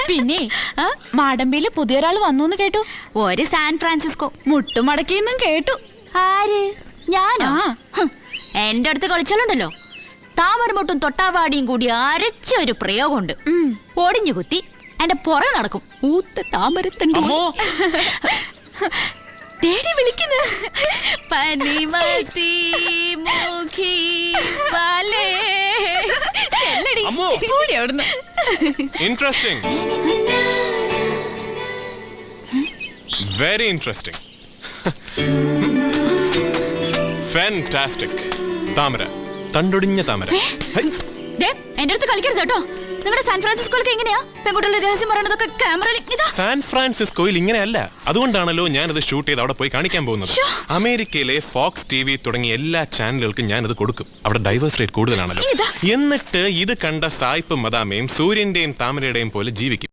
പിന്നെ മാടമ്പിയില് പുതിയൊരാൾ വന്നു കേട്ടു. ഒരു സാൻ ഫ്രാൻസിസ്കോ മുട്ടുമടക്കിന്നും കേട്ടു. ആര്? ഞാനോ? എന്റെ അടുത്ത് കളിച്ചാലുണ്ടല്ലോ, താമരമുട്ടും തൊട്ടാവാടിയും കൂടി അരച്ച ഒരു പ്രയോഗമുണ്ട്. ഒടിഞ്ഞു കുത്തി എന്റെ പുറകെ നടക്കും. ഊത്ത താമരത്തണ്ട് ഡേഡി വിളിക്കുന്നു. പനിമത്തി Mukhi വാലേ. Interesting. Very interesting. Fantastic. താമര, തണ്ടൊടിഞ്ഞ താമര. എന്റെ അടുത്ത് കളിക്കരുത് കേട്ടോ. നിങ്ങളുടെ സാൻ ഫ്രാൻസിസ്കോയിലൊക്കെ എങ്ങനെയാ പെൺകുട്ടികളുടെ രഹസ്യം പറയണതൊക്കെ ക്യാമറയിൽ? സാൻ ഫ്രാൻസിസ്കോയിൽ ഇങ്ങനെയല്ല. അതുകൊണ്ടാണല്ലോ ഞാനത് ഷൂട്ട് ചെയ്ത് അവിടെ പോയി കാണിക്കാൻ പോകുന്നത്. അമേരിക്കയിലെ ഫോക്സ് ടിവി തുടങ്ങിയ എല്ലാ ചാനലുകൾക്കും ഞാനത് കൊടുക്കും. അവിടെ ഡൈവേഴ്സ് റേറ്റ് കൂടുതലാണല്ലോ. എന്നിട്ട് ഇത് കണ്ട സായിപ്പ് മദാമയും സൂര്യന്റെയും താമരയുടെയും പോലെ ജീവിക്കും.